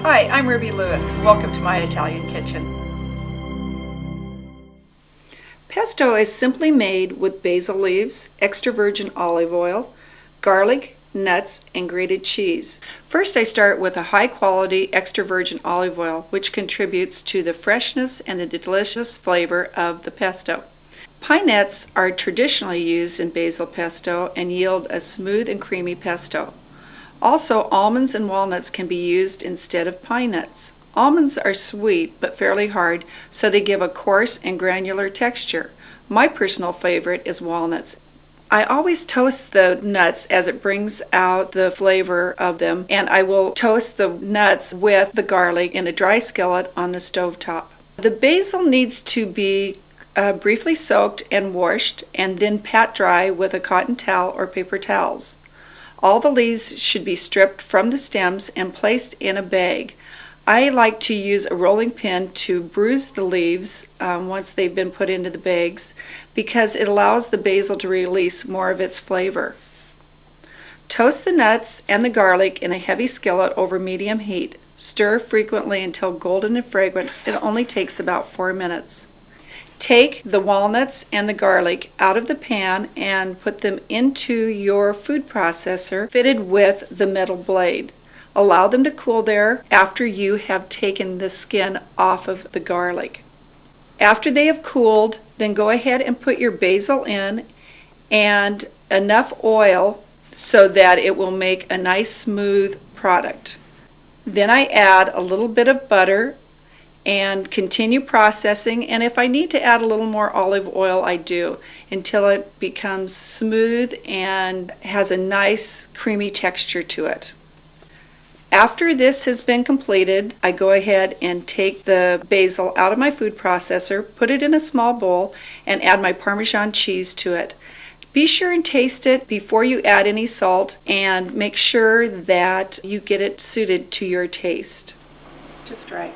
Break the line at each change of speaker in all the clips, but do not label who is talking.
Hi, I'm Ruby Lewis. Welcome to my Italian kitchen. Pesto is simply made with basil leaves, extra virgin olive oil, garlic, nuts, and grated cheese. First, I start with a high-quality extra virgin olive oil, which contributes to the freshness and the delicious flavor of the pesto. Pine nuts are traditionally used in basil pesto and yield a smooth and creamy pesto. Also, almonds and walnuts can be used instead of pine nuts. Almonds are sweet but fairly hard, so they give a coarse and granular texture. My personal favorite is walnuts. I always toast the nuts as it brings out the flavor of them, and I will toast the nuts with the garlic in a dry skillet on the stovetop. The basil needs to be briefly soaked and washed and then pat dry with a cotton towel or paper towels. All the leaves should be stripped from the stems and placed in a bag. I like to use a rolling pin to bruise the leaves once they've been put into the bags because it allows the basil to release more of its flavor. Toast the nuts and the garlic in a heavy skillet over medium heat. Stir frequently until golden and fragrant. It only takes about 4 minutes. Take the walnuts and the garlic out of the pan and put them into your food processor fitted with the metal blade. Allow them to cool there after you have taken the skin off of the garlic. After they have cooled, then go ahead and put your basil in and enough oil so that it will make a nice smooth product. Then I add a little bit of butter and continue processing, and if I need to add a little more olive oil, I do, until it becomes smooth and has a nice creamy texture to it. After this has been completed, I go ahead and take the basil out of my food processor, put it in a small bowl, and add my Parmesan cheese to it. Be sure and taste it before you add any salt, and make sure that you get it suited to your taste. Just right.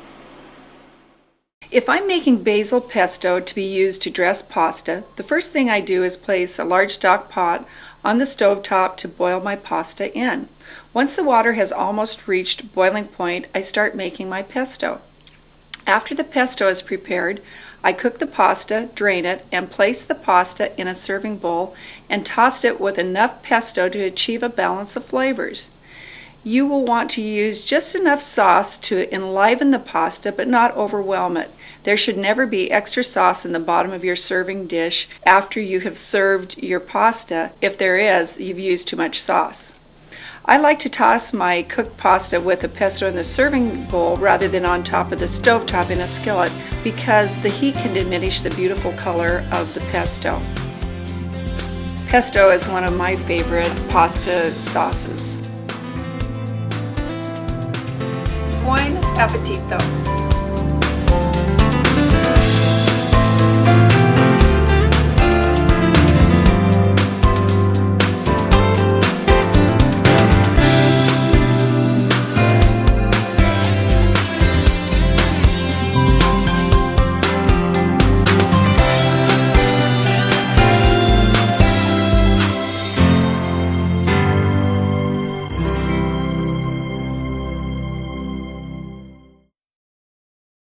If I'm making basil pesto to be used to dress pasta, the first thing I do is place a large stock pot on the stovetop to boil my pasta in. Once the water has almost reached boiling point, I start making my pesto. After the pesto is prepared, I cook the pasta, drain it, and place the pasta in a serving bowl and toss it with enough pesto to achieve a balance of flavors. You will want to use just enough sauce to enliven the pasta but not overwhelm it. There should never be extra sauce in the bottom of your serving dish after you have served your pasta. If there is, you've used too much sauce. I like to toss my cooked pasta with the pesto in the serving bowl rather than on top of the stovetop in a skillet because the heat can diminish the beautiful color of the pesto. Pesto is one of my favorite pasta sauces. Buon appetito!